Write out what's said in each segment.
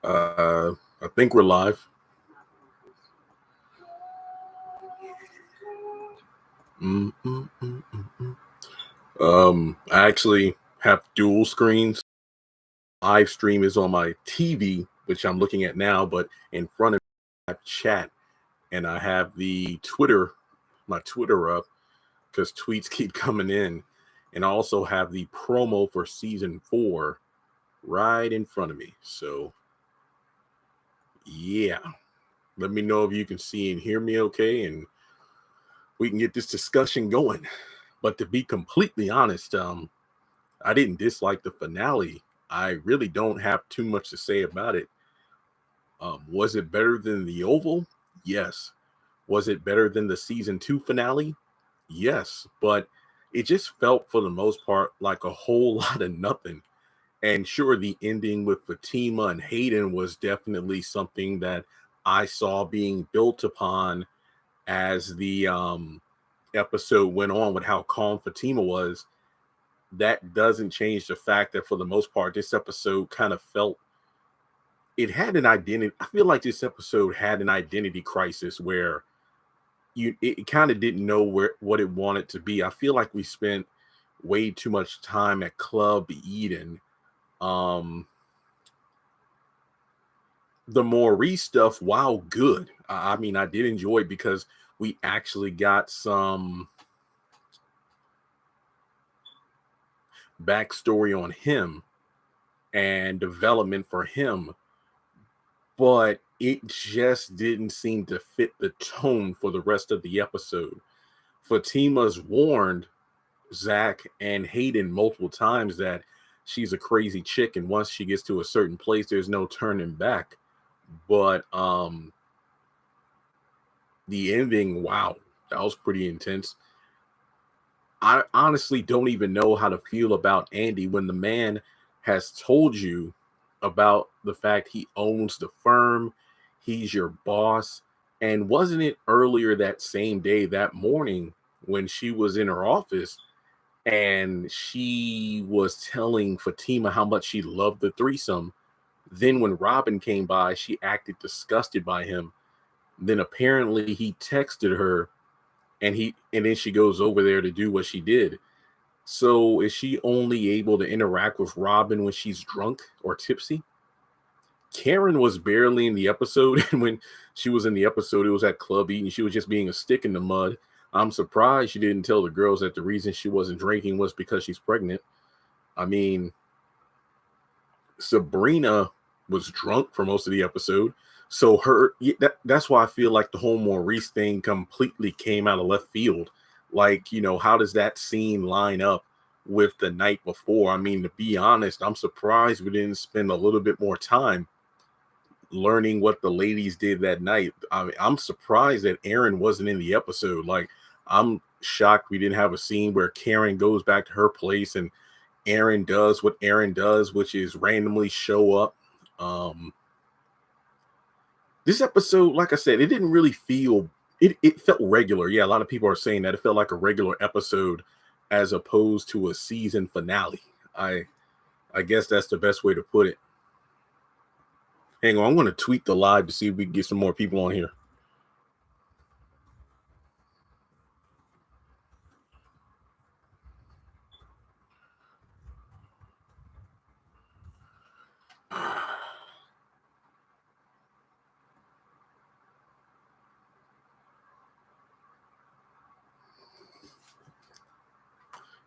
I think we're live. I actually have dual screens. Live stream is on my TV, which I'm looking at now, but in front of me, I have chat, and I have my Twitter up because tweets keep coming in, and I also have the promo for season 4 right in front of me. So, yeah, let me know if you can see and hear me okay, and we can get this discussion going. But to be completely honest, I didn't dislike the finale. I really don't have too much to say about it. Was it better than the Oval? Yes. Was it better than the season 2 finale? Yes. But it just felt for the most part like a whole lot of nothing. And sure, the ending with Fatima and Hayden was definitely something that I saw being built upon as the episode went on with how calm Fatima was. That doesn't change the fact that for the most part, this episode kind of felt it had an identity. I feel like this episode had an identity crisis where it kind of didn't know what it wanted to be. I feel like we spent way too much time at Club Eden. Um the Maurice stuff, while good, I mean, I did enjoy it because we actually got some backstory on him and development for him, but it just didn't seem to fit the tone for the rest of the episode. Fatima's warned Zach and Hayden multiple times that she's a crazy chick, and once she gets to a certain place, there's no turning back. But the ending, wow, that was pretty intense. I honestly don't even know how to feel about Andy when the man has told you about the fact he owns the firm, he's your boss. And wasn't it earlier that same day, that morning, when she was in her office and she was telling Fatima how much she loved the threesome? Then when Robin came by, she acted disgusted by him. Then apparently he texted her, and then she goes over there to do what she did. So is she only able to interact with Robin when she's drunk or tipsy? Karen was barely in the episode, and when she was in the episode, it was at Club Eating. She was just being a stick in the mud. I'm surprised she didn't tell the girls that the reason she wasn't drinking was because she's pregnant. I mean, Sabrina was drunk for most of the episode. So that's why I feel like the whole Maurice thing completely came out of left field. Like, how does that scene line up with the night before? I mean, to be honest, I'm surprised we didn't spend a little bit more time learning what the ladies did that night. I mean, I'm surprised that Aaron wasn't in the episode. Like, I'm shocked we didn't have a scene where Karen goes back to her place and Aaron does what Aaron does, which is randomly show up. This episode, like I said, it didn't really feel it felt regular. Yeah, a lot of people are saying that it felt like a regular episode as opposed to a season finale. I guess that's the best way to put it. Hang on, I'm going to tweet the live to see if we can get some more people on here.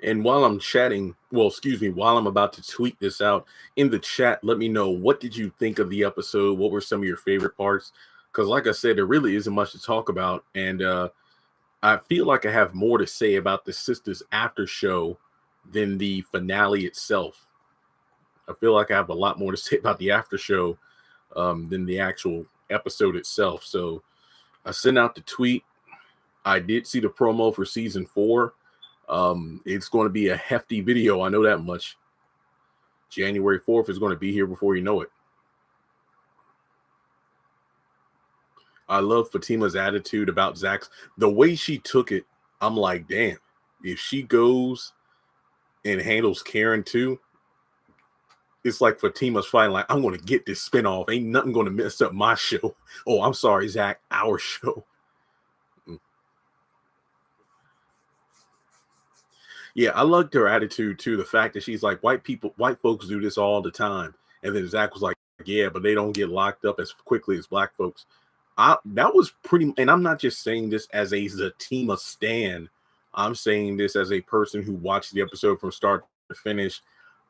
And while I'm chatting, while I'm about to tweet this out in the chat, let me know, what did you think of the episode? What were some of your favorite parts? Because like I said, there really isn't much to talk about. And I feel like I have more to say about the Sistas after show than the finale itself. I feel like I have a lot more to say about the after show than the actual episode itself. So I sent out the tweet. I did see the promo for season 4. It's going to be a hefty video. I know that much. January 4th is going to be here before you know it. I love Fatima's attitude about Zach's. The way she took it, I'm like, damn, if she goes and handles Karen too, it's like Fatima's fighting like, I'm going to get this spinoff. Ain't nothing going to mess up my show. Oh, I'm sorry, Zach, our show. Yeah, I loved her attitude too. The fact that she's like, white folks do this all the time. And then Zach was like, yeah, but they don't get locked up as quickly as black folks. That was pretty, and I'm not just saying this as a Zatima stan. I'm saying this as a person who watched the episode from start to finish.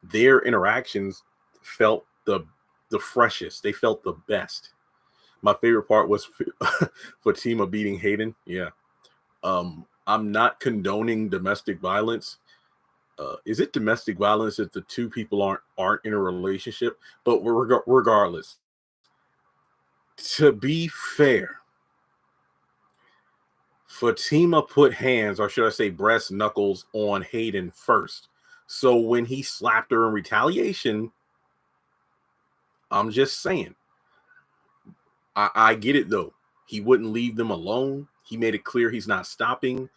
Their interactions felt the freshest. They felt the best. My favorite part was Fatima beating Hayden. Yeah. I'm not condoning domestic violence. Is it domestic violence if the two people aren't in a relationship? But regardless, to be fair, Fatima put hands, or should I say breast knuckles, on Hayden first. So when he slapped her in retaliation, I'm just saying, I get it though. He wouldn't leave them alone. He made it clear he's not stopping.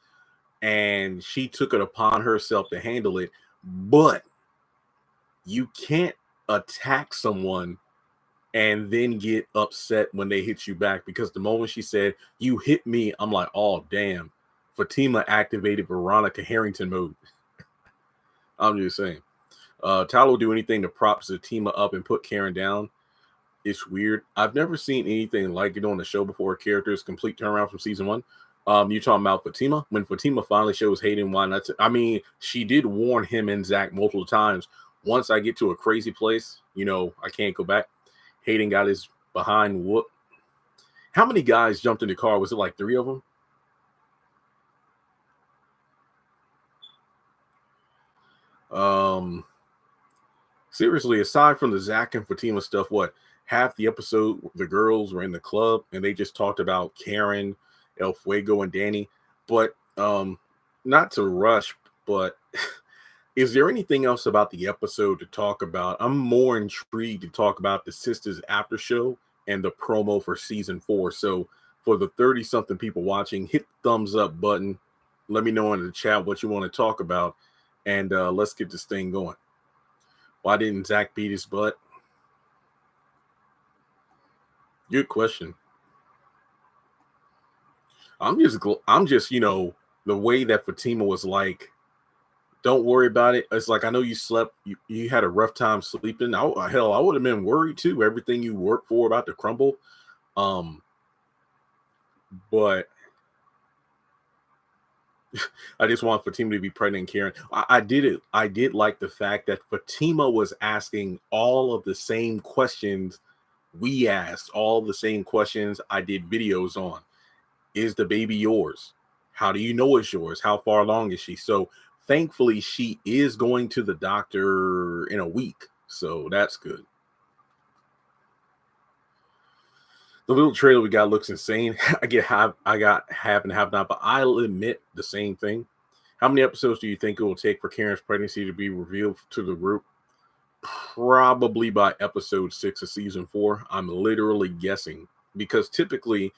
And she took it upon herself to handle it. But you can't attack someone and then get upset when they hit you back, because the moment she said, you hit me, I'm like, oh, damn. Fatima activated Veronica Harrington mode. I'm just saying. Tyler will do anything to prop Zatima up and put Karen down. It's weird. I've never seen anything like it on the show before. Character's complete turnaround from season 1. You're talking about Fatima? When Fatima finally shows Hayden why not to, I mean, she did warn him and Zach multiple times. Once I get to a crazy place, I can't go back. Hayden got his behind whoop. How many guys jumped in the car? Was it like 3 of them? Seriously, aside from the Zach and Fatima stuff, what? Half the episode, the girls were in the club and they just talked about Karen, El Fuego, and Danny. But not to rush, but is there anything else about the episode to talk about? I'm more intrigued to talk about the Sistas after show and the promo for season 4. So for the 30-something people watching, hit the thumbs up button. Let me know in the chat what you want to talk about, and let's get this thing going. Why didn't Zach beat his butt? Good question. I'm just, the way that Fatima was like, don't worry about it. It's like, I know you slept, you had a rough time sleeping. Hell, I would have been worried too. Everything you worked for about to crumble. But I just want Fatima to be pregnant and Karen. I did it. I did like the fact that Fatima was asking all of the same questions we asked, all the same questions I did videos on. Is the baby yours? How do you know it's yours? How far along is she? So thankfully, she is going to the doctor in a week. So that's good. The little trailer we got looks insane. I got have and have not, but I'll admit the same thing. How many episodes do you think it will take for Karen's pregnancy to be revealed to the group? Probably by episode 6 of season 4. I'm literally guessing, because typically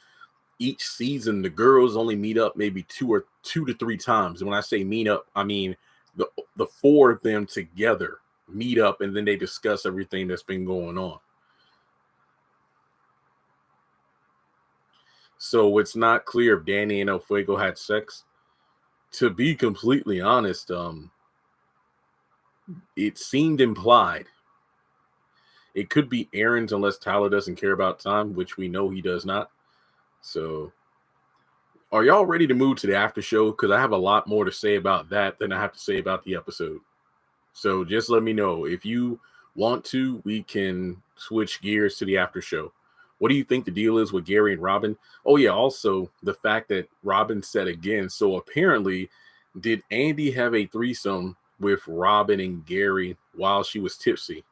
each season the girls only meet up maybe 2 to 3 times. And when I say meet up, I mean the 4 of them together meet up and then they discuss everything that's been going on. So it's not clear if Danny and El Fuego had sex. To be completely honest, it seemed implied. It could be Aaron's unless Tyler doesn't care about time, which we know he does not. So are y'all ready to move to the after show? Because I have a lot more to say about that than I have to say about the episode. So just let me know. If you want to, we can switch gears to the after show. What do you think the deal is with Gary and Robin? Oh, yeah. Also, the fact that Robin said again. So apparently, did Andy have a threesome with Robin and Gary while she was tipsy?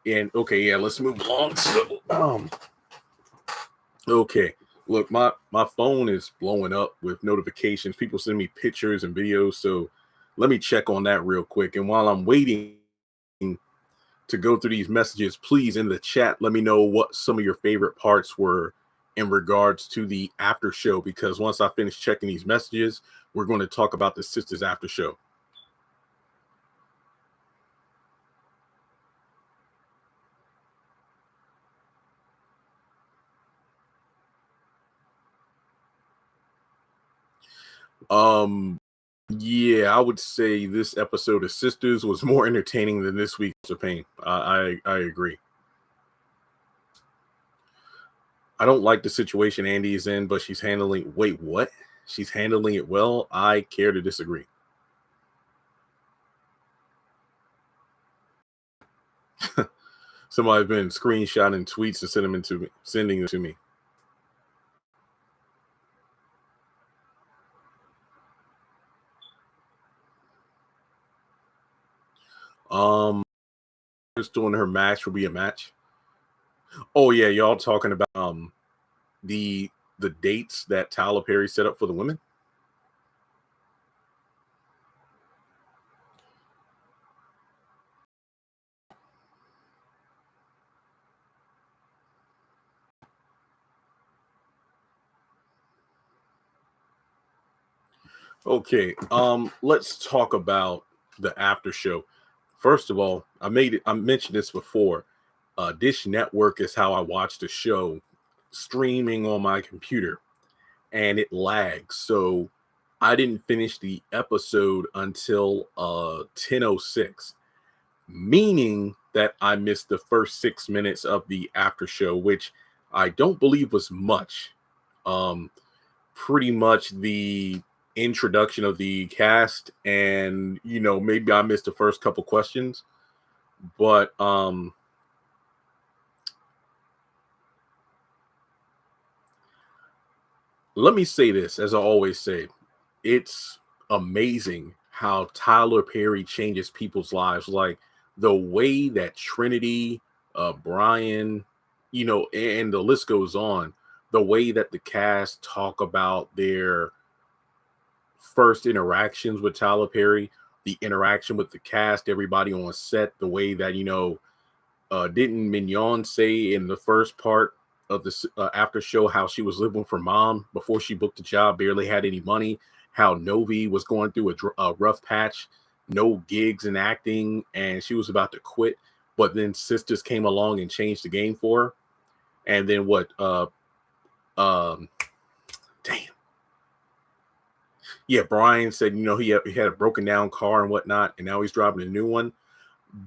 And okay, yeah, let's move along. So, okay. Look, my phone is blowing up with notifications. People send me pictures and videos. So let me check on that real quick. And while I'm waiting to go through these messages, please in the chat, let me know what some of your favorite parts were in regards to the after show, because once I finish checking these messages, we're going to talk about the Sistas after show. Um, yeah, I would say this episode of Sisters was more entertaining than this week's of Pain. I agree. I don't like the situation Andy is in, but she's handling. Wait, what? She's handling it well. I care to disagree. Somebody's been screenshotting tweets and sending them to me. Just doing her match will be a match. Oh yeah, y'all talking about the dates that Tyler Perry set up for the women. Okay, let's talk about the after show. First of all, I mentioned this before. Dish Network is how I watch the show, streaming on my computer, and it lags. So I didn't finish the episode until 10:06, meaning that I missed the first 6 minutes of the after show, which I don't believe was much. Um, Pretty much the introduction of the cast, and maybe I missed the first couple questions, but let me say this, as I always say, it's amazing how Tyler Perry changes people's lives. Like the way that Trinity, Brian, and the list goes on. The way that the cast talk about their first interactions with Tyler Perry, the interaction with the cast, everybody on set, the way that didn't Mignon say in the first part of the after show how she was living for mom before she booked the job, barely had any money, how Novi was going through a rough patch, no gigs in acting, and she was about to quit, but then Sisters came along and changed the game for her. And then what? Um, Damn. Yeah, Brian said, he had a broken down car and whatnot, and now he's driving a new one.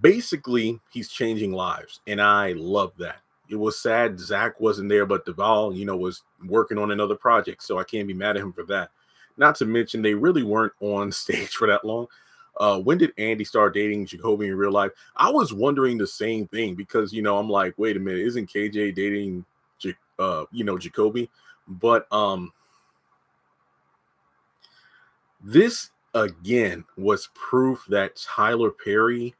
Basically, he's changing lives, and I love that. It was sad Zach wasn't there, but Duvall, was working on another project, so I can't be mad at him for that. Not to mention, they really weren't on stage for that long. When did Andy start dating Jacoby in real life? I was wondering the same thing because, I'm like, wait a minute, isn't KJ dating, Jacoby? But this again was proof that Tyler Perry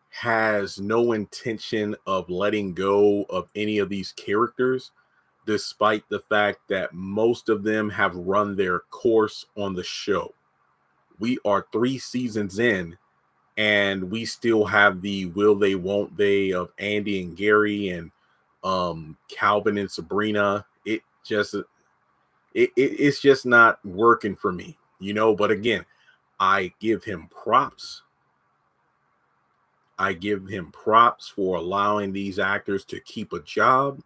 has no intention of letting go of any of these characters, despite the fact that most of them have run their course on the show. We are 3 seasons in, and we still have the will they, won't they of Andy and Gary and Calvin and Sabrina. It's just not working for me, But again, I give him props. I give him props for allowing these actors to keep a job,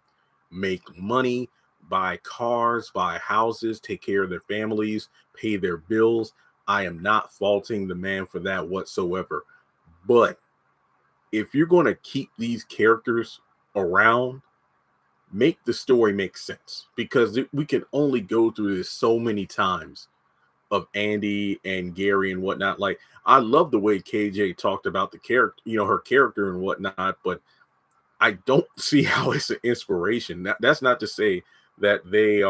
make money, buy cars, buy houses, take care of their families, pay their bills. I am not faulting the man for that whatsoever. But if you're going to keep these characters around, make the story make sense, because we can only go through this so many times of Andy and Gary and whatnot. Like, I love the way KJ talked about the character, her character and whatnot, but I don't see how it's an inspiration. That's not to say that there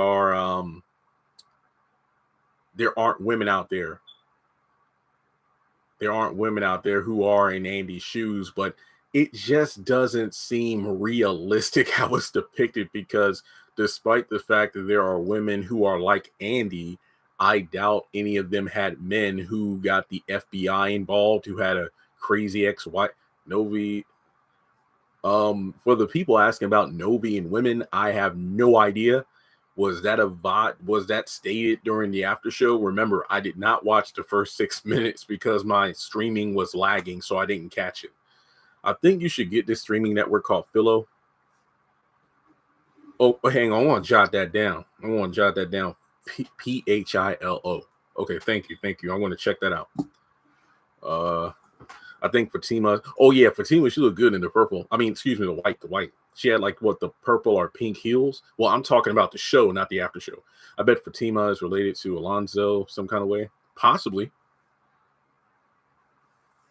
aren't women out there. There aren't women out there who are in Andy's shoes, but it just doesn't seem realistic how it's depicted, because despite the fact that there are women who are like Andy, I doubt any of them had men who got the FBI involved, who had a crazy ex-wife. Novi. For the people asking about Novi and women, I have no idea. Was that a VOD? Was that stated during the after show? Remember, I did not watch the first 6 minutes because my streaming was lagging, so I didn't catch it. I think you should get this streaming network called Philo. Oh, hang on. I want to jot that down. Philo. Okay, thank you. I'm going to check that out. I think Fatima. Oh yeah, Fatima. She looked good in the purple. I mean, excuse me, the white. The white. She had like what, the purple or pink heels. Well, I'm talking about the show, not the after show. I bet Fatima is related to Alonzo some kind of way, possibly.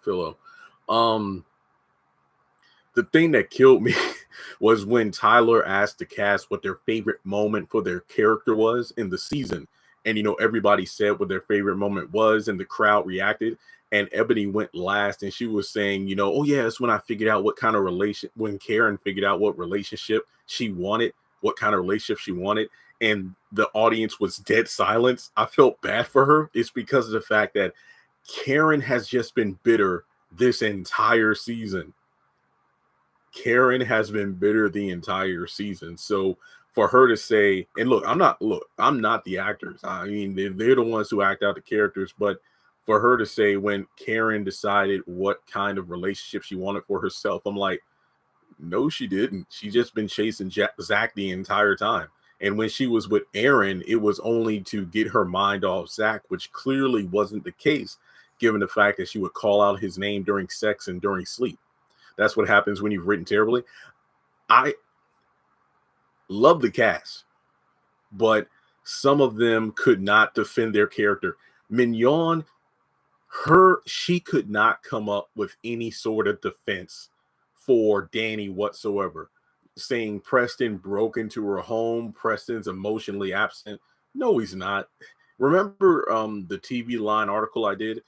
Philo. Um, the thing that killed me was when Tyler asked the cast what their favorite moment for their character was in the season. And, everybody said what their favorite moment was, and the crowd reacted. And Ebony went last, and she was saying, oh, yeah, it's when I figured out what kind of when Karen figured out what relationship she wanted, what kind of relationship she wanted. And the audience was dead silence. I felt bad for her. It's because of the fact that Karen has just been bitter this entire season. Karen has been bitter the entire season. So for her to say, and I'm not the actors. I mean, they're the ones who act out the characters. But for her to say when Karen decided what kind of relationship she wanted for herself, I'm like, no, she didn't. She just been chasing Zach the entire time. And when she was with Aaron, it was only to get her mind off Zach, which clearly wasn't the case, given the fact that she would call out his name during sex and during sleep. That's what happens when you've written terribly. I love the cast, but some of them could not defend their character. Mignon, she could not come up with any sort of defense for Danny whatsoever. Saying Preston broke into her home, Preston's emotionally absent. No, he's not. Remember the TV Line article I did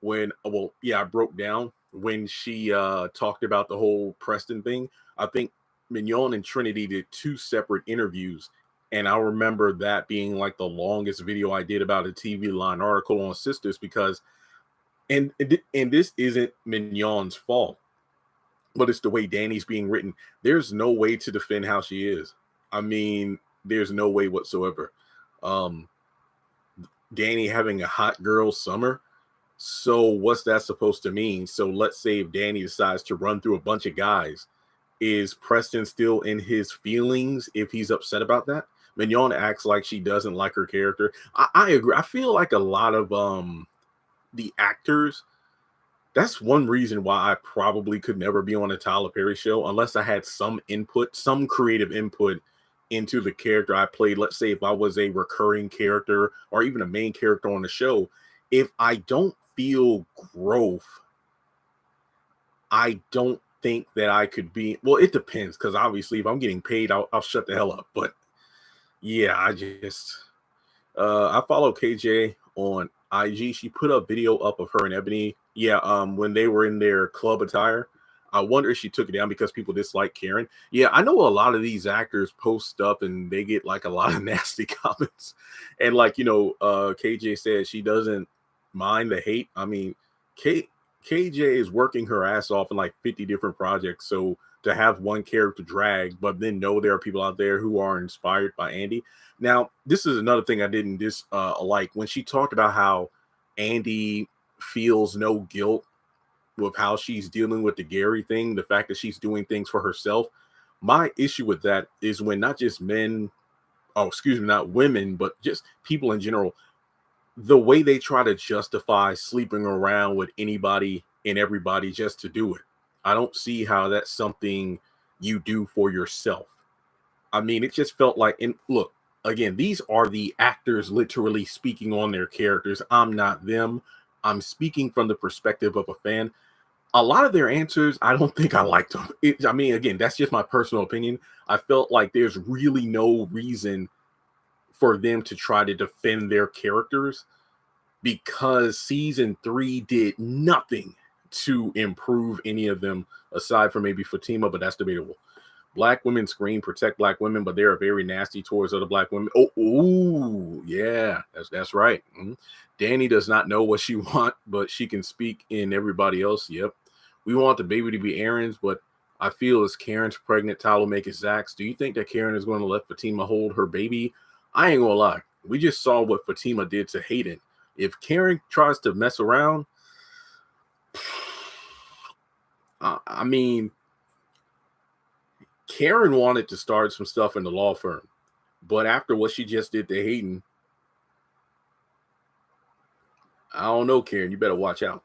I broke down when she talked about the whole Preston thing. I think Mignon and Trinity did 2 separate interviews, and I remember that being like the longest video I did about a TV Line article on Sistas, because and this isn't Mignon's fault, but it's the way Danny's being written. There's no way to defend how she is. I mean, there's no way whatsoever. Danny having a hot girl summer. So what's that supposed to mean? So let's say if Danny decides to run through a bunch of guys, is Preston still in his feelings if he's upset about that? Mignon acts like she doesn't like her character. I agree. I feel like a lot of the actors, that's one reason why I probably could never be on a Tyler Perry show unless I had some input, some creative input into the character I played. Let's say if I was a recurring character or even a main character on the show, if I don't feel growth, I don't think that I could be. Well, it depends, because obviously if I'm getting paid, I'll shut the hell up. But yeah, I follow KJ on IG. She put a video up of her and Ebony. Yeah, when they were in their club attire. I wonder if she took it down because people dislike Karen. Yeah, I know a lot of these actors post stuff and they get like a lot of nasty comments. And like, KJ said she doesn't mind the hate. I mean, KJ is working her ass off in like 50 different projects. So to have one character drag, but then know there are people out there who are inspired by Andy. Now, this is another thing I didn't like when she talked about how Andy feels no guilt with how she's dealing with the Gary thing, the fact that she's doing things for herself. My issue with that is when not just men, not women, but just people in general, the way they try to justify sleeping around with anybody and everybody just to do it. I don't see how that's something you do for yourself. I mean, it just felt like, and look, again, these are the actors literally speaking on their characters. I'm not them. I'm speaking from the perspective of a fan. A lot of their answers, I don't think I liked them. Again, that's just my personal opinion. I felt like there's really no reason for them to try to defend their characters, because season 3 did nothing to improve any of them aside from maybe Fatima, but that's debatable. Black women scream protect Black women, but they are very nasty towards other Black women. Yeah, that's right. Danny does not know what she wants, but she can speak in everybody else. Yep. We want the baby to be Aaron's, but I feel as Karen's pregnant, Tyler will make it Zach's. Do you think that Karen is going to let Fatima hold her baby? I ain't gonna lie. We just saw what Fatima did to Hayden. If Karen tries to mess around, I mean, Karen wanted to start some stuff in the law firm, but after what she just did to Hayden, I don't know, Karen. You better watch out.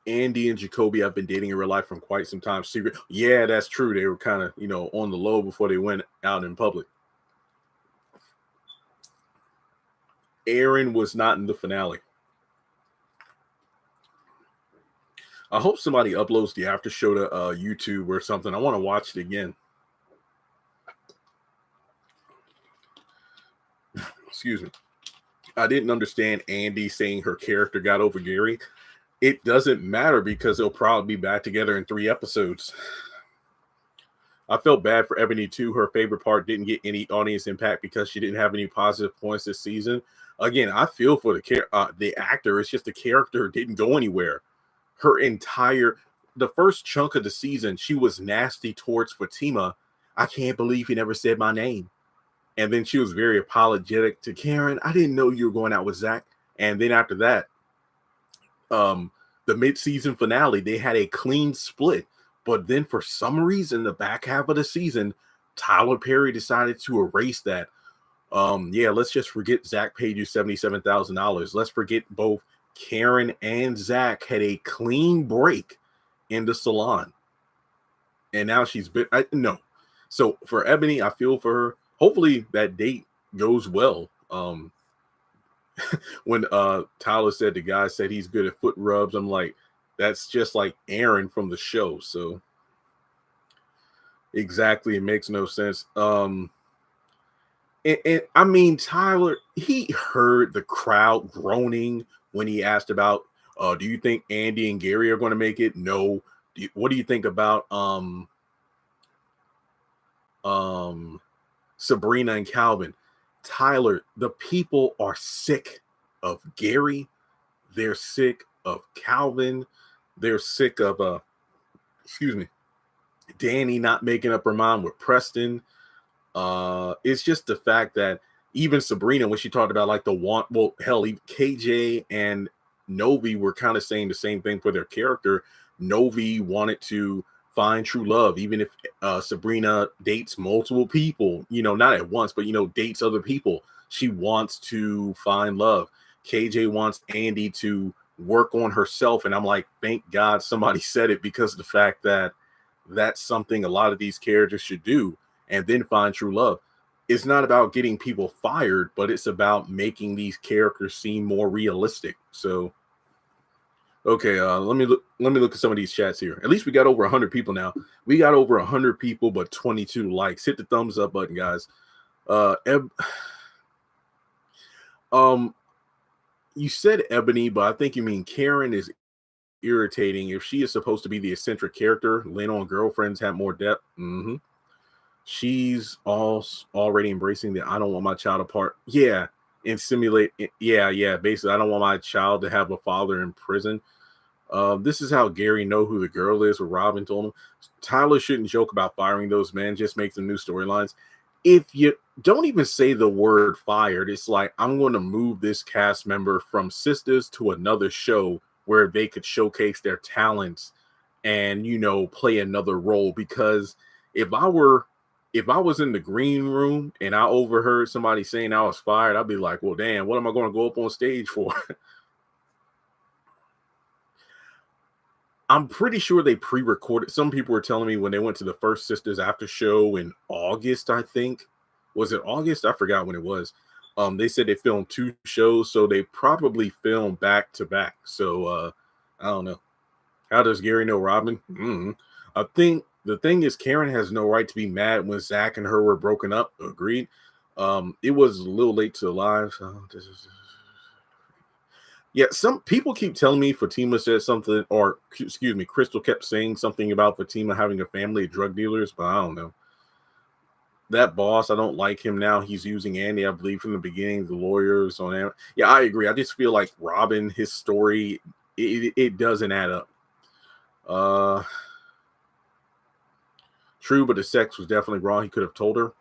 Andy and Jacoby have been dating in real life from quite some time. Secret. Yeah, that's true. They were kind of, on the low before they went out in public. Aaron was not in the finale. I hope somebody uploads the after show to YouTube or something. I want to watch it again. Excuse me. I didn't understand Andy saying her character got over Gary. It doesn't matter because they'll probably be back together in 3 episodes. I felt bad for Ebony too. Her favorite part didn't get any audience impact because she didn't have any positive points this season. Again, I feel for the actor. It's just the character didn't go anywhere. The first chunk of the season, she was nasty towards Fatima. I can't believe he never said my name. And then she was very apologetic to Karen. I didn't know you were going out with Zach. And then after that, the mid-season finale, they had a clean split. But then for some reason, the back half of the season, Tyler Perry decided to erase that. Let's just forget Zach paid you $77,000. Let's forget both Karen and Zach had a clean break in the salon. And now she's been, no. So for Ebony, I feel for her. Hopefully that date goes well. When Tyler said the guy said he's good at foot rubs, I'm like, that's just like Aaron from the show. So exactly, it makes no sense. And I mean, Tyler, he heard the crowd groaning when he asked about, do you think Andy and Gary are going to make it? No. What do you think about Sabrina and Calvin? Tyler, the people are sick of Gary. They're sick of Calvin. They're sick of Danny not making up her mind with Preston. It's just the fact that even Sabrina, when she talked about like even KJ and Novi were kind of saying the same thing for their character. Novi wanted to find true love, even if Sabrina dates multiple people, not at once, but dates other people. She wants to find love. KJ wants Andy to work on herself, and I'm like, thank God somebody said it, because the fact that that's something a lot of these characters should do, and then find true love. It's not about getting people fired, but it's about making these characters seem more realistic. So okay, let me look at some of these chats here. At least we got over 100 people now. We got over 100 people, but 22 likes. Hit the thumbs up button, guys. You said Ebony, but I think you mean Karen is irritating. If she is supposed to be the eccentric character, Lynn on Girlfriends had more depth. She's already embracing the I don't want my child apart. Yeah. And simulate. Yeah. Basically, I don't want my child to have a father in prison. This is how Gary know who the girl is, what Robin told him. Tyler shouldn't joke about firing those men, just make them new storylines. If you don't even say the word fired, it's like, I'm going to move this cast member from Sistas to another show where they could showcase their talents and, play another role. Because if I was in the green room and I overheard somebody saying I was fired, I'd be like, well, damn, what am I going to go up on stage for? I'm pretty sure they pre-recorded. Some people were telling me when they went to the first Sisters after show in August, I think. Was it August? I forgot when it was. They said they filmed 2 shows, so they probably filmed back to back. So I don't know. How does Gary know Robin? I think the thing is, Karen has no right to be mad when Zach and her were broken up. Agreed. It was a little late to the live. Yeah, some people keep telling me Fatima said something, or excuse me, Crystal kept saying something about Fatima having a family of drug dealers, but I don't know. That boss, I don't like him now. He's using Andy, I believe, from the beginning, the lawyers on him. Yeah, I agree. I just feel like Robin, his story, it doesn't add up. True, but the sex was definitely wrong. He could have told her.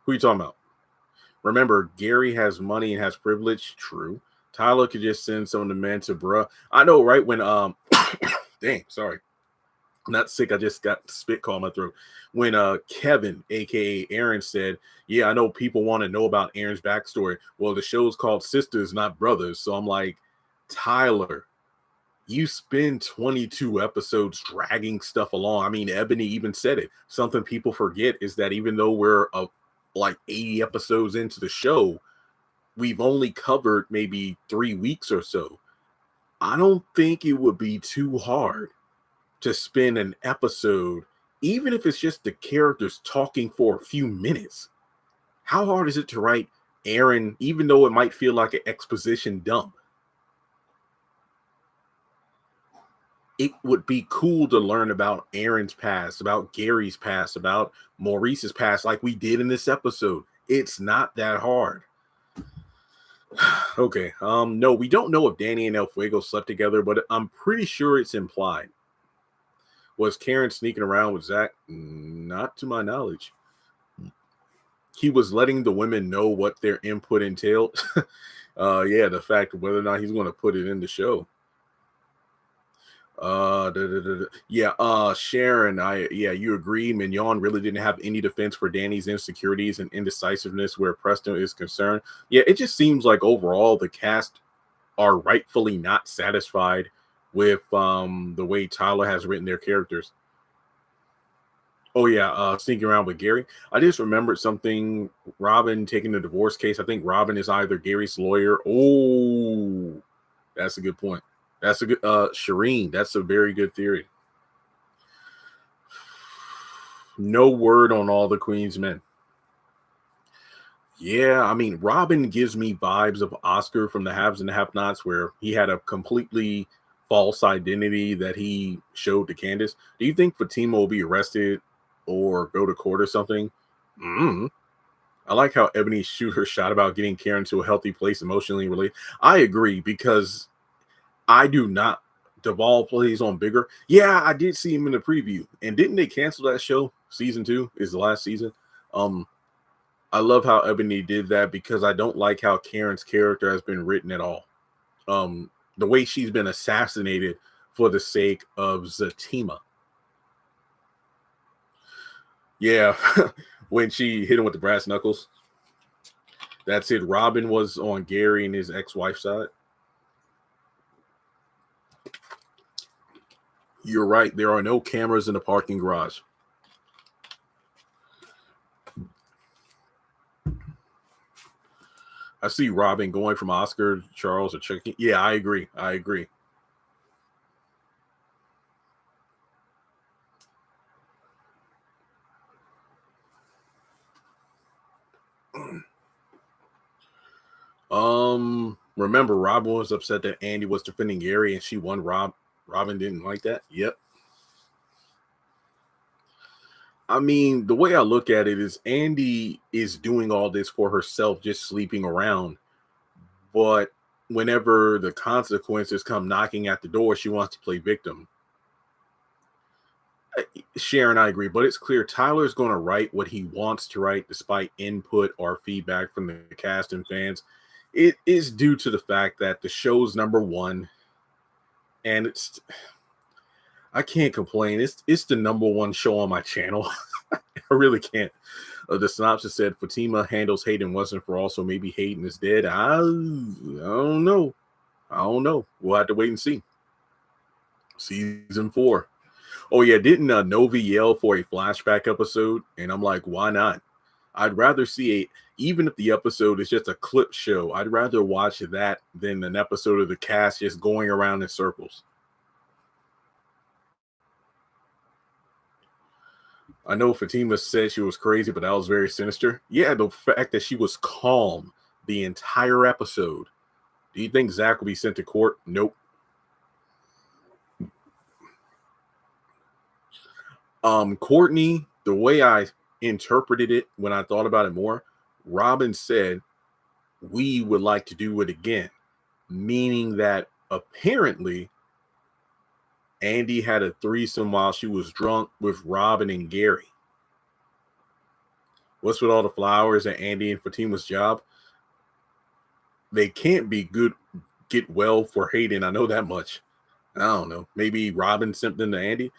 Who are you talking about? Remember, Gary has money and has privilege. True. Tyler could just send some of the men to bruh. I know, right? When dang, sorry. Not sick, I just got spit caught in my throat. When Kevin, aka Aaron, said, "Yeah, I know people want to know about Aaron's backstory." Well, the show's called Sisters, not Brothers. So I'm like, Tyler, you spend 22 episodes dragging stuff along. I mean, Ebony even said it. Something people forget is that even though we're like 80 episodes into the show, we've only covered maybe 3 weeks or so. I don't think it would be too hard to spend an episode, even if it's just the characters talking for a few minutes. How hard is it to write Aaron, even though it might feel like an exposition dump? It would be cool to learn about Aaron's past, about Gary's past, about Maurice's past, like we did in this episode. It's not that hard. Okay. No, we don't know if Danny and El Fuego slept together, but I'm pretty sure it's implied. Was Karen sneaking around with Zach? Not to my knowledge. He was letting the women know what their input entailed. Yeah, the fact of whether or not he's going to put it in the show. Sharon, you agree. Mignon really didn't have any defense for Danny's insecurities and indecisiveness where Preston is concerned. Yeah, it just seems like overall the cast are rightfully not satisfied with the way Tyler has written their characters. Oh yeah, sneaking around with Gary. I just remembered something. Robin taking the divorce case. I think Robin is either Gary's lawyer. Oh, that's a good point. That's a good Shireen. That's a very good theory. No word on all the Queen's men. Yeah, I mean, Robin gives me vibes of Oscar from the Haves and the Have-Nots, where he had a completely false identity that he showed to Candace. Do you think Fatima will be arrested or go to court or something? I like how Ebony shoot her shot about getting Karen to a healthy place emotionally related. I agree, because I do not. Duvall plays on bigger. Yeah, I did see him in the preview. And didn't they cancel that show? Season 2 is the last season. I love how Ebony did that, because I don't like how Karen's character has been written at all. The way she's been assassinated for the sake of Zatima. Yeah, when she hit him with the brass knuckles. That's it. Robin was on Gary and his ex-wife's side. You're right. There are no cameras in the parking garage. I see Robin going from Oscar, Charles, or Chucky. Yeah, I agree. Remember, Robin was upset that Andy was defending Gary and she won. Robin didn't like that. Yep. I mean, the way I look at it is Andy is doing all this for herself, just sleeping around. But whenever the consequences come knocking at the door, she wants to play victim. Sharon, I agree, but it's clear Tyler's going to write what he wants to write despite input or feedback from the cast and fans. It is due to the fact that the show's number one, and I can't complain. It's the number one show on my channel. I really can't. The synopsis said Fatima handles Hayden wasn't for all, so maybe Hayden is dead. I don't know. We'll have to wait and see. Season 4. Oh yeah, didn't Novi yell for a flashback episode? And I'm like, why not? I'd rather see even if the episode is just a clip show, I'd rather watch that than an episode of the cast just going around in circles. I know Fatima said she was crazy, but that was very sinister. Yeah, the fact that she was calm the entire episode. Do you think Zach will be sent to court? Nope. Courtney, the way I interpreted it when I thought about it more, Robin said, we would like to do it again, meaning that apparently Andy had a threesome while she was drunk with Robin and Gary. What's with all the flowers at Andy and Fatima's job? They can't be good, get well for Hayden. I know that much. I don't know. Maybe Robin sent them to Andy.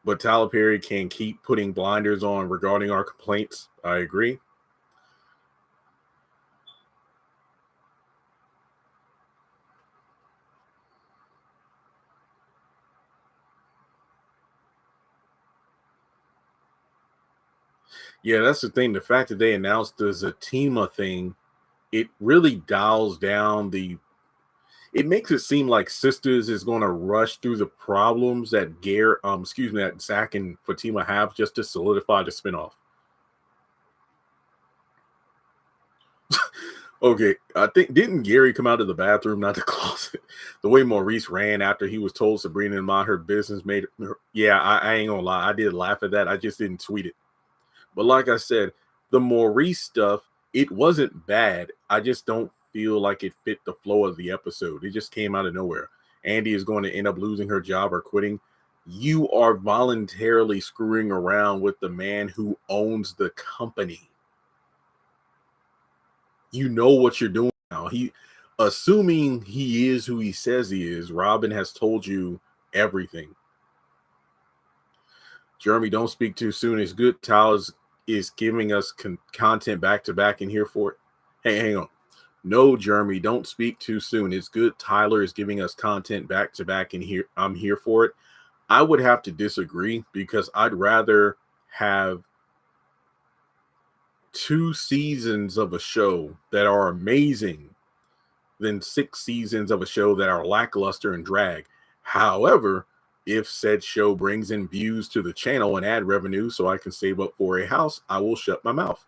but Tyler Perry can keep putting blinders on regarding our complaints. I agree. Yeah, that's the thing. The fact that they announced the Zatima thing, it really dials down the. It makes it seem like Sisters is going to rush through the problems that that Zach and Fatima have just to solidify the spinoff. Okay, I think didn't Gary come out of the bathroom, not the closet? The way Maurice ran after he was told Sabrina and mind her business made her, yeah, I ain't gonna lie, I did laugh at that. I just didn't tweet it. But like I said, the Maurice stuff, it wasn't bad. I just don't feel like it fit the flow of the episode. It just came out of nowhere. Andy is going to end up losing her job or quitting. You are voluntarily screwing around with the man who owns the company. You know what you're doing now. Assuming he is who he says he is, Robin has told you everything. Jeremy, don't speak too soon. It's good. Tyler is giving us content back to back and here for it. Hey, hang on. No, Jeremy, don't speak too soon. It's good. Tyler is giving us content back to back and here. I'm here for it. I would have to disagree because I'd rather have 2 seasons of a show that are amazing than 6 seasons of a show that are lackluster and drag. However, if said show brings in views to the channel and ad revenue so I can save up for a house, I will shut my mouth.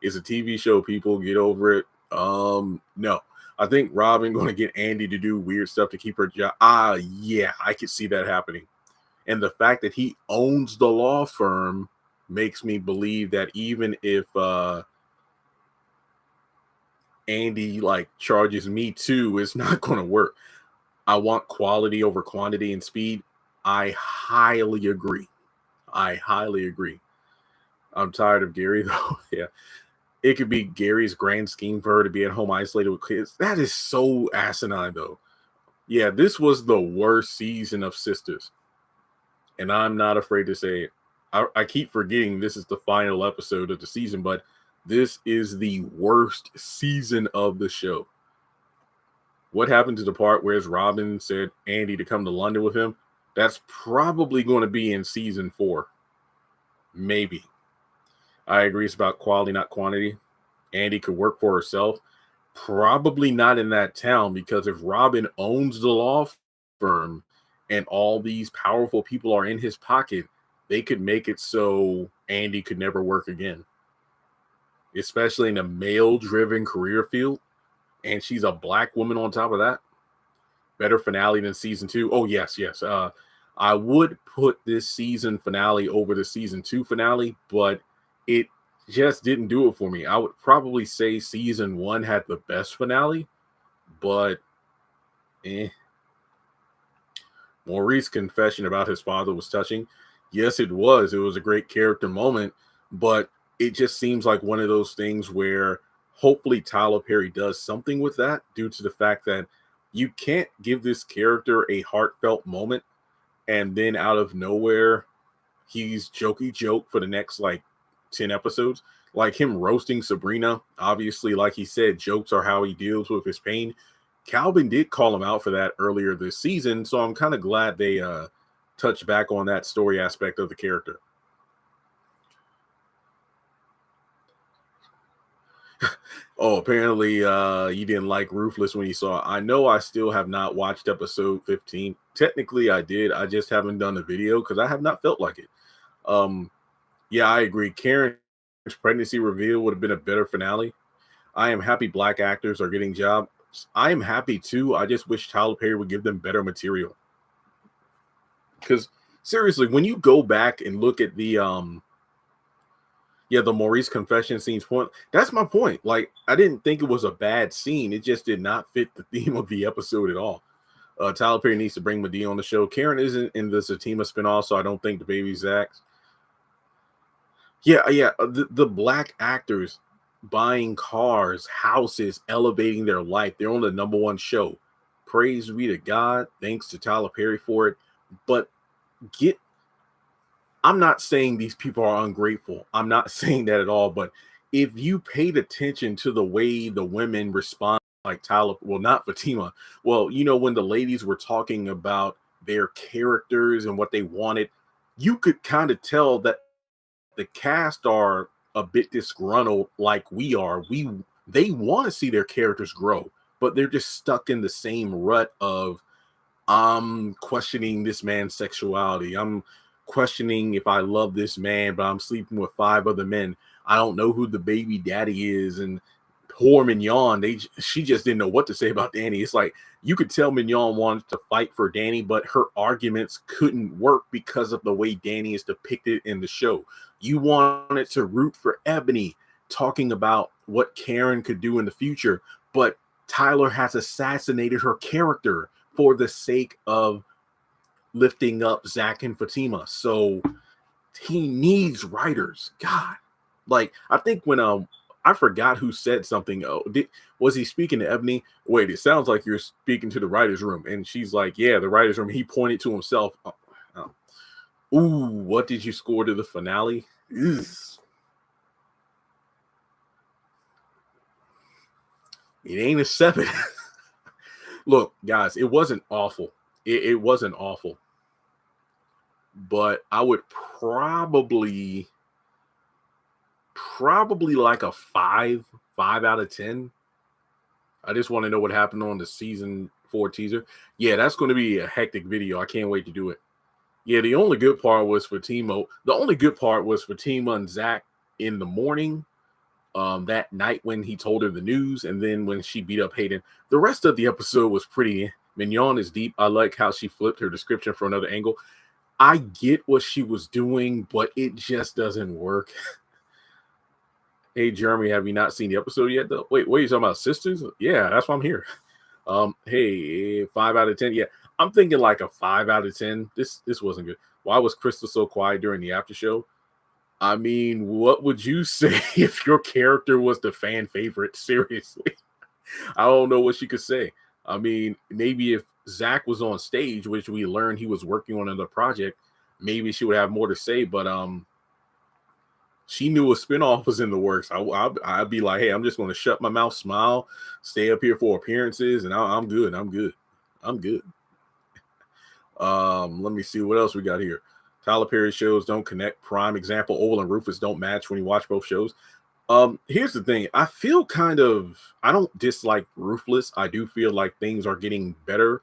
It's a TV show, people, get over it. No. I think Robin going to get Andy to do weird stuff to keep her job. Yeah, I could see that happening. And the fact that he owns the law firm makes me believe that even if Andy like charges me too, it's not going to work. I want quality over quantity and speed. I highly agree. I highly agree. I'm tired of Gary though. Yeah. It could be Gary's grand scheme for her to be at home isolated with kids. That is so asinine though. Yeah, this was the worst season of Sisters. And I'm not afraid to say it. I keep forgetting this is the final episode of the season, but this is the worst season of the show. What happened to the part where Robin said Andy to come to London with him? That's probably going to be in season 4. Maybe. I agree it's about quality, not quantity. Andy could work for herself. Probably not in that town, because if Robin owns the law firm and all these powerful people are in his pocket, they could make it so Andy could never work again. Especially in a male-driven career field. And she's a black woman on top of that. Better finale than season 2. Oh, yes. I would put this season finale over the season 2 finale, but it just didn't do it for me. I would probably say season 1 had the best finale, but Maurice's confession about his father was touching. Yes, it was. It was a great character moment, but it just seems like one of those things where hopefully Tyler Perry does something with that, due to the fact that you can't give this character a heartfelt moment and then out of nowhere he's jokey joke for the next like 10 episodes. Like him roasting Sabrina, obviously, like he said, jokes are how he deals with his pain. Calvin did call him out for that earlier this season, so I'm kind of glad they touched back on that story aspect of the character. Oh, apparently you didn't like Ruthless when you saw it. I know I still have not watched episode 15. Technically, I did. I just haven't done a video because I have not felt like it. Yeah, I agree. Karen's pregnancy reveal would have been a better finale. I am happy black actors are getting jobs. I am happy too. I just wish Tyler Perry would give them better material. Because seriously, when you go back and look at the the Maurice confession scenes point, that's my point. Like, I didn't think it was a bad scene. It just did not fit the theme of the episode at all. Tyler Perry needs to bring Medea on the show. Karen isn't in the Zatima spinoff, so I don't think the baby's Zach's. Yeah. The black actors buying cars, houses, elevating their life. They're on the #1 show. Praise be to God. Thanks to Tyler Perry for it. But get I'm not saying these people are ungrateful. I'm not saying that at all. But if you paid attention to the way the women respond, like Tyler, well, not Fatima, well, when the ladies were talking about their characters and what they wanted, you could kind of tell that the cast are a bit disgruntled like we are. They want to see their characters grow, but they're just stuck in the same rut of I'm questioning this man's sexuality. I'm questioning if I love this man, but I'm sleeping with 5 other men. I don't know who the baby daddy is. And poor Mignon, she just didn't know what to say about Danny. It's like you could tell Mignon wanted to fight for Danny, but her arguments couldn't work because of the way Danny is depicted in the show. You wanted to root for Ebony, talking about what Karen could do in the future, but Tyler has assassinated her character for the sake of lifting up Zach and Fatima. So he needs writers. God, like I think when I forgot who said something. Oh, was he speaking to Ebony? Wait, it sounds like you're speaking to the writers' room. And she's like, yeah, the writers' room. He pointed to himself. Ooh, what did you score to the finale? Ugh. It ain't a 7. Look, guys, it wasn't awful. It wasn't awful. But I would probably like a 5 out of 10. I just want to know what happened on the season 4 teaser. Yeah, that's going to be a hectic video. I can't wait to do it. Yeah, the only good part was for Timo. The only good part was for Tima and Zach in the morning, that night when he told her the news, and then when she beat up Hayden. The rest of the episode was pretty. Mignon is deep. I like how she flipped her description from another angle. I get what she was doing, but it just doesn't work. Hey, Jeremy, have you not seen the episode yet, though? Wait, what are you talking about? Sisters? Yeah, that's why I'm here. Hey, 5 out of 10. Yeah, I'm thinking like a 5 out of 10. This wasn't good. Why was Crystal so quiet during the after show? I mean, what would you say if your character was the fan favorite? Seriously. I don't know what she could say. I mean, maybe if Zach was on stage, which we learned he was working on another project, maybe she would have more to say. But she knew a spinoff was in the works. I'd be like, hey, I'm just going to shut my mouth, smile, stay up here for appearances, and I'm good. I'm good. I'm good. Let me see what else we got here. Tyler Perry shows don't connect. Prime example, Oval and Rufus don't match when you watch both shows. Here's the thing. I don't dislike Ruthless. I do feel like things are getting better,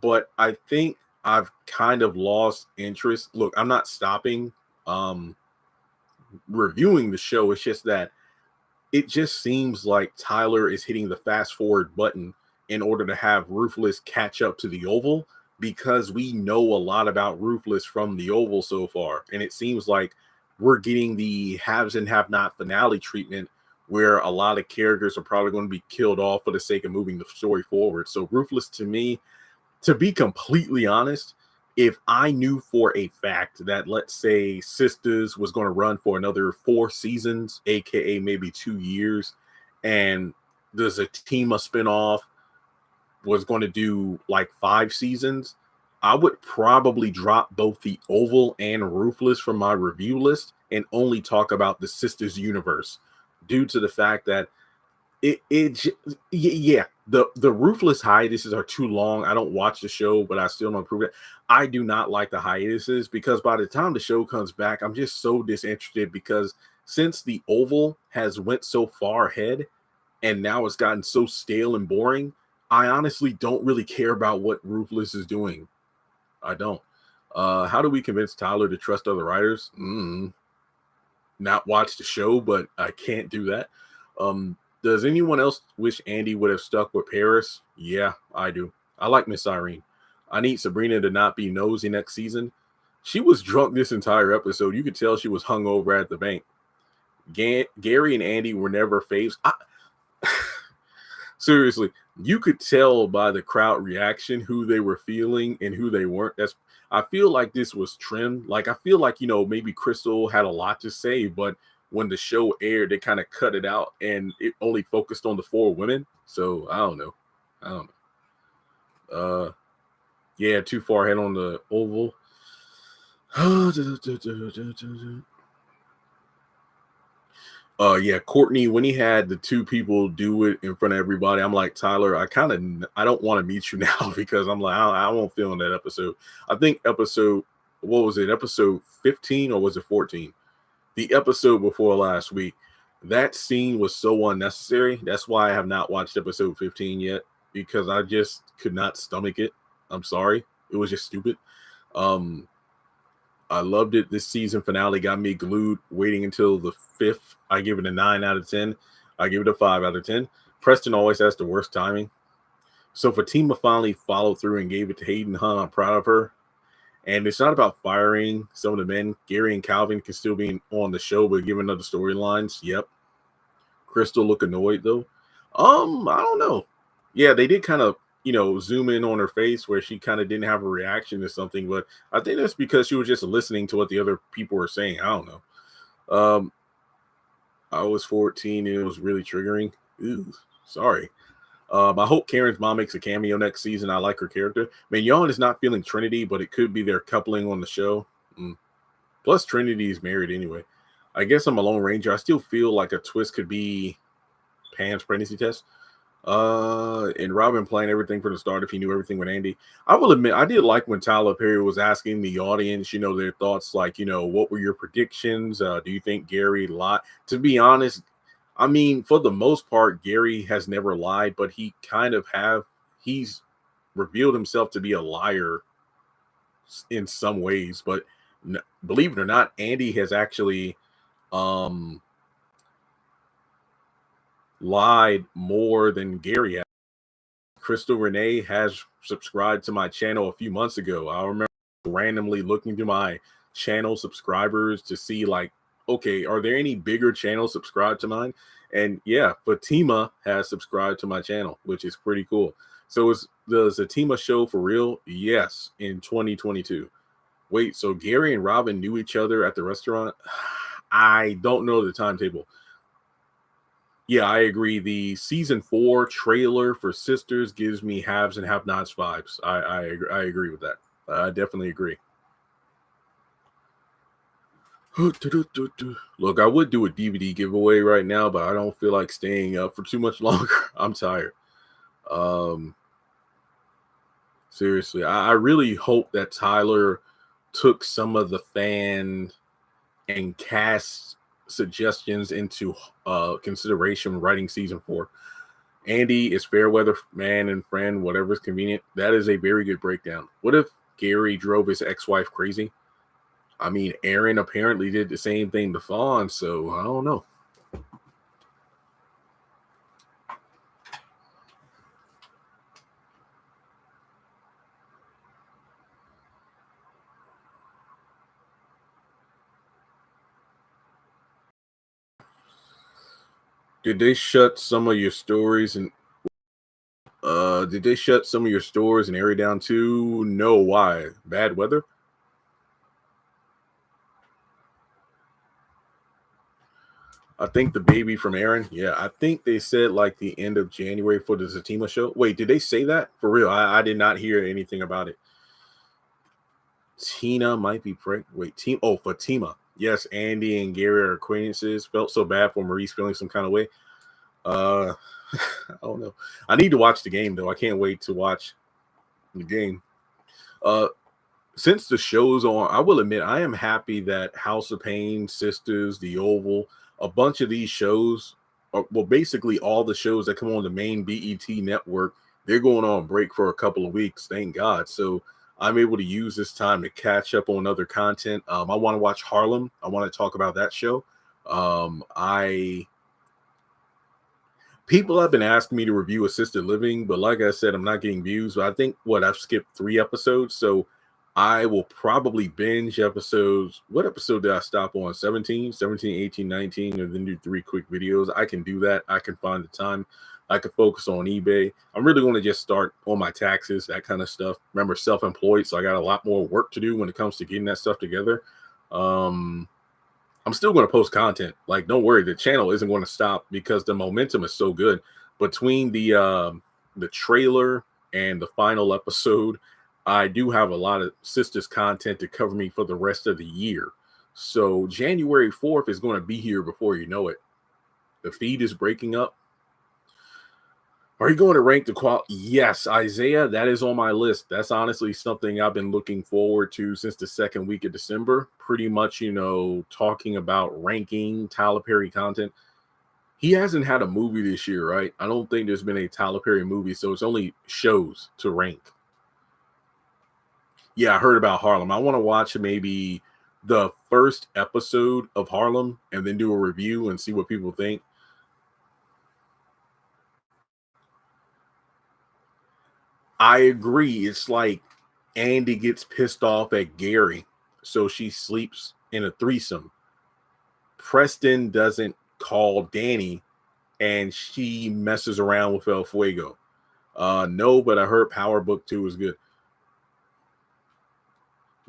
but I think I've kind of lost interest. Look, I'm not stopping reviewing the show. It's just that it just seems like Tyler is hitting the fast forward button in order to have Ruthless catch up to the Oval, because we know a lot about Ruthless from the Oval so far. And it seems like we're getting the haves and have not finale treatment, where a lot of characters are probably going to be killed off for the sake of moving the story forward. So Ruthless, to me, to be completely honest, if I knew for a fact that, let's say, Sisters was going to run for another 4 seasons, aka maybe 2 years, and there's a Tima spinoff was going to do like 5 seasons, I would probably drop both the Oval and Ruthless from my review list and only talk about the Sisters universe, due to the fact that the Ruthless hiatuses are too long. I don't watch the show, but I still don't approve it. I do not like the hiatuses, because by the time the show comes back, I'm just so disinterested, because since the Oval has went so far ahead and now it's gotten so stale and boring, I honestly don't really care about what Ruthless is doing. I don't. How do we convince Tyler to trust other writers? Not watch the show, but I can't do that. Does anyone else wish Andy would have stuck with Paris? Yeah, I do. I like Miss Irene. I need Sabrina to not be nosy next season. She was drunk this entire episode. You could tell she was hungover at the bank. Gary and Andy were never faves. Seriously, you could tell by the crowd reaction who they were feeling and who they weren't. I feel like this was trimmed. Like, I feel like, maybe Crystal had a lot to say, but when the show aired, they kind of cut it out and it only focused on the 4 women. So I don't know. Yeah, too far ahead on the Oval. Yeah, Courtney, when he had the two people do it in front of everybody, I'm like, Tyler, I don't want to meet you now because I'm like, I won't feel in that episode. I think what was it, episode 15 or was it 14? The episode before last week, that scene was so unnecessary. That's why I have not watched episode 15 yet, because I just could not stomach it. I'm sorry. It was just stupid. Um, I loved it. This season finale got me glued, waiting until the fifth. I give it a 9 out of 10. I give it a 5 out of 10. Preston always has the worst timing. So Fatima finally followed through and gave it to Hayden Hunt. I'm proud of her. And it's not about firing some of the men. Gary and Calvin can still be on the show, but given other storylines. Yep. Crystal look annoyed though. I don't know. Yeah, they did kind of, zoom in on her face where she kind of didn't have a reaction to something, but I think that's because she was just listening to what the other people were saying. I don't know. I was 14 and it was really triggering. Ooh, sorry. I hope Karen's mom makes a cameo next season. I like her character. Mignon is not feeling Trinity, but it could be their coupling on the show. Plus, Trinity is married anyway. I guess I'm a Lone Ranger. I still feel like a twist could be Pam's pregnancy test. And Robin playing everything from the start if he knew everything with Andy. I will admit, I did like when Tyler Perry was asking the audience, their thoughts, like, what were your predictions? Do you think Gary lied? To be honest, I mean, for the most part, Gary has never lied, but he's revealed himself to be a liar in some ways. But believe it or not, Andy has actually lied more than Gary has. Crystal Renee has subscribed to my channel a few months ago. I remember randomly looking through my channel subscribers to see, like, okay, are there any bigger channels subscribed to mine? And yeah, Fatima has subscribed to my channel, which is pretty cool. So is the Fatima show for real? Yes, in 2022. Wait, so Gary and Robin knew each other at the restaurant? I don't know the timetable. Yeah, I agree. The season 4 trailer for Sisters gives me haves and have-nots vibes. I agree with that. I definitely agree. Look, I would do a DVD giveaway right now, but I don't feel like staying up for too much longer. I'm tired. Seriously, I really hope that Tyler took some of the fan and cast suggestions into consideration writing season 4. Andy is fair weather man and friend, whatever is convenient. That is a very good breakdown. What if Gary drove his ex-wife crazy? I mean, Aaron apparently did the same thing to Fawn, so I don't know. Did they shut some of your stories and area down too? No, why? Bad weather? I think the baby from Aaron. Yeah, I think they said like the end of January for the Fatima show. Wait, did they say that for real? I did not hear anything about it. Tina might be pregnant. Wait, Fatima. Yes, Andy and Gary are acquaintances. Felt so bad for Maurice feeling some kind of way. I don't know. I need to watch the game though. I can't wait to watch the game. Since the show's on, I will admit I am happy that House of Pain, Sisters, The Oval, a bunch of these shows, well, basically all the shows that come on the main BET network, they're going on break for a couple of weeks. Thank God. So I'm able to use this time to catch up on other content. I want to watch Harlem. I want to talk about that show. People have been asking me to review assisted living, but like I said, I'm not getting views. But I think I've skipped 3 episodes, so I will probably binge episodes. What episode did I stop on? 17, 18, 19, and then do 3 quick videos. I can do that. I can find the time. I can focus on eBay. I'm really going to just start on my taxes, that kind of stuff. Remember, self-employed, so I got a lot more work to do when it comes to getting that stuff together. I'm still going to post content. Like, don't worry, the channel isn't going to stop because the momentum is so good. Between the trailer and the final episode, I do have a lot of Sistas content to cover me for the rest of the year. So January 4th is going to be here before you know it. The feed is breaking up. Are you going to rank the quality? Yes, Isaiah, that is on my list. That's honestly something I've been looking forward to since the second week of December. Pretty much, talking about ranking Tyler Perry content. He hasn't had a movie this year, right? I don't think there's been a Tyler Perry movie, so it's only shows to rank. Yeah, I heard about Harlem. I want to watch maybe the first episode of Harlem and then do a review and see what people think. I agree. It's like Andy gets pissed off at Gary, so she sleeps in a threesome. Preston doesn't call Danny, and she messes around with El Fuego. No, but I heard Power Book 2 is good.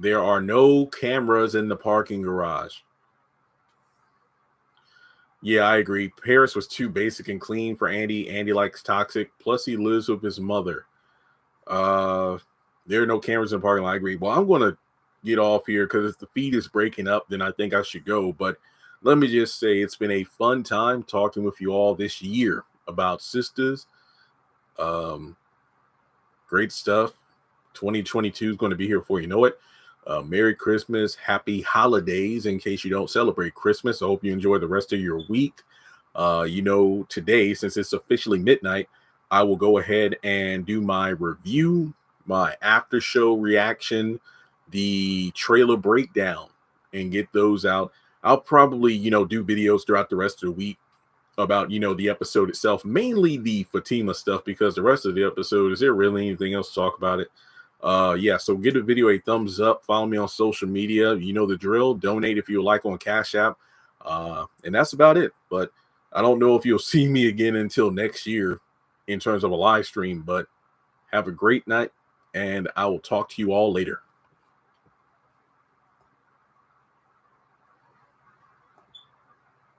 There are no cameras in the parking garage. Yeah, I agree. Paris was too basic and clean for Andy. Andy likes toxic. Plus, he lives with his mother. Uh, there are no cameras in the parking lot. I agree. Well, I'm going to get off here because if the feed is breaking up, then I think I should go. But let me just say it's been a fun time talking with you all this year about Sistas. Great stuff. 2022 is going to be here before you know it. Merry Christmas, happy holidays in case you don't celebrate Christmas. I hope you enjoy the rest of your week. Today, since it's officially midnight, I will go ahead and do my review, my after show reaction, the trailer breakdown, and get those out. I'll probably, do videos throughout the rest of the week about, the episode itself, mainly the Fatima stuff, because the rest of the episode, is there really anything else to talk about it? So give the video a thumbs up, follow me on social media, you know the drill, donate if you like on Cash App, and that's about it. But I don't know if you'll see me again until next year in terms of a live stream, but have a great night, and I will talk to you all later.